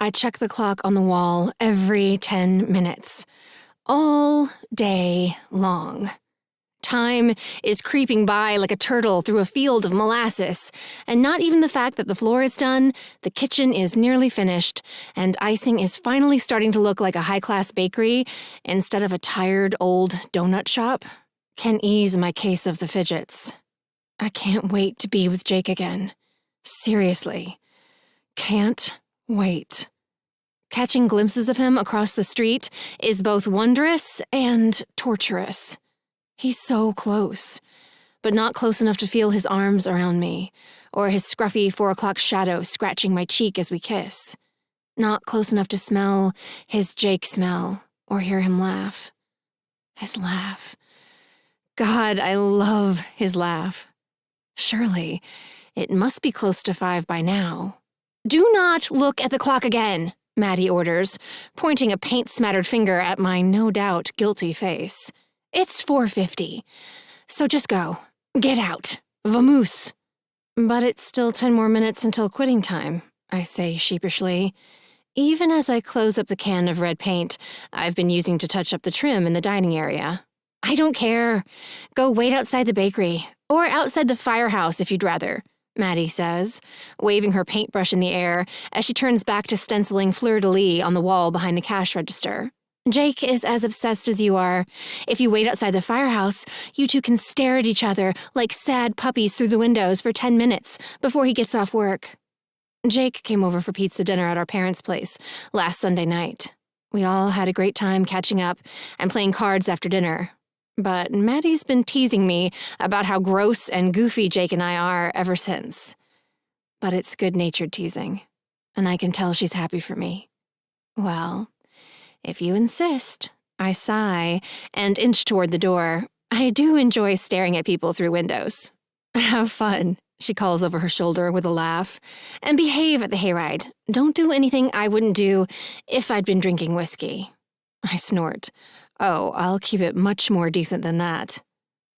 I check the clock on the wall every 10 minutes. All day long. Time is creeping by like a turtle through a field of molasses, and not even the fact that the floor is done, the kitchen is nearly finished, and icing is finally starting to look like a high-class bakery instead of a tired old donut shop, can ease my case of the fidgets. I can't wait to be with Jake again. Seriously. Can't wait. Catching glimpses of him across the street is both wondrous and torturous. He's so close, but not close enough to feel his arms around me, or his scruffy 4 o'clock shadow scratching my cheek as we kiss. Not close enough to smell his Jake smell, or hear him laugh. His laugh. God, I love his laugh. Surely, it must be close to 5 by now. Do not look at the clock again, Maddie orders, pointing a paint-smattered finger at my no-doubt guilty face. It's 4:50, so just go. Get out. Vamoose. But it's still 10 more minutes until quitting time, I say sheepishly, even as I close up the can of red paint I've been using to touch up the trim in the dining area. I don't care. Go wait outside the bakery, or outside the firehouse if you'd rather, Maddie says, waving her paintbrush in the air as she turns back to stenciling fleur-de-lis on the wall behind the cash register. Jake is as obsessed as you are. If you wait outside the firehouse, you two can stare at each other like sad puppies through the windows for 10 minutes before he gets off work. Jake came over for pizza dinner at our parents' place last Sunday night. We all had a great time catching up and playing cards after dinner. But Maddie's been teasing me about how gross and goofy Jake and I are ever since. But it's good-natured teasing, and I can tell she's happy for me. Well, if you insist, I sigh and inch toward the door. I do enjoy staring at people through windows. Have fun, she calls over her shoulder with a laugh. And behave at the hayride. Don't do anything I wouldn't do if I'd been drinking whiskey. I snort. Oh, I'll keep it much more decent than that.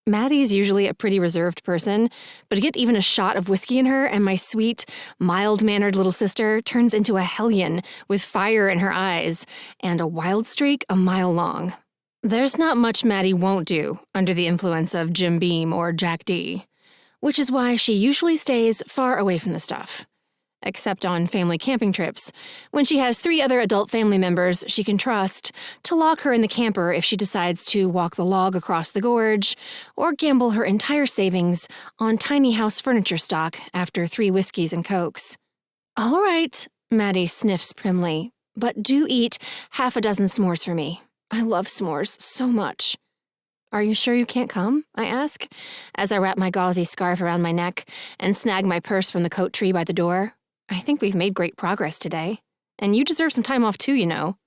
Maddie's usually a pretty reserved person, but to get even a shot of whiskey in her and my sweet, mild-mannered little sister turns into a hellion with fire in her eyes and a wild streak a mile long. There's not much Maddie won't do under the influence of Jim Beam or Jack D, which is why she usually stays far away from the stuff. Except on family camping trips, when she has 3 other adult family members she can trust to lock her in the camper if she decides to walk the log across the gorge or gamble her entire savings on tiny house furniture stock after 3 whiskeys and cokes. All right, Maddie sniffs primly, but do eat half a dozen s'mores for me. I love s'mores so much. Are you sure you can't come? I ask, as I wrap my gauzy scarf around my neck and snag my purse from the coat tree by the door. I think we've made great progress today. And you deserve some time off too, you know.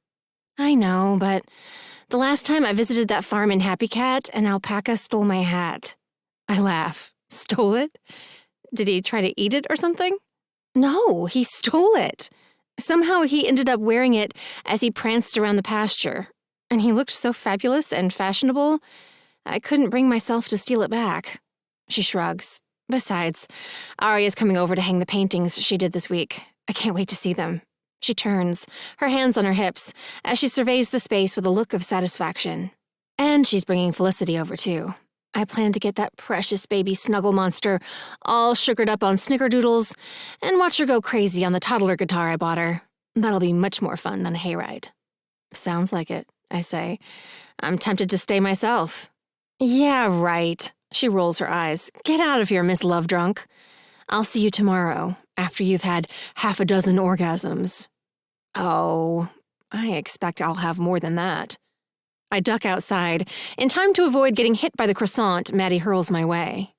I know, but the last time I visited that farm in Happy Cat, an alpaca stole my hat. I laugh. Stole it? Did he try to eat it or something? No, he stole it. Somehow he ended up wearing it as he pranced around the pasture. And he looked so fabulous and fashionable, I couldn't bring myself to steal it back. She shrugs. Besides, Arya's coming over to hang the paintings she did this week. I can't wait to see them. She turns, her hands on her hips, as she surveys the space with a look of satisfaction. And she's bringing Felicity over, too. I plan to get that precious baby snuggle monster all sugared up on snickerdoodles and watch her go crazy on the toddler guitar I bought her. That'll be much more fun than a hayride. Sounds like it, I say. I'm tempted to stay myself. Yeah, right. She rolls her eyes. Get out of here, Miss Love Drunk. I'll see you tomorrow, after you've had half a dozen orgasms. Oh, I expect I'll have more than that. I duck outside, in time to avoid getting hit by the croissant Maddie hurls my way.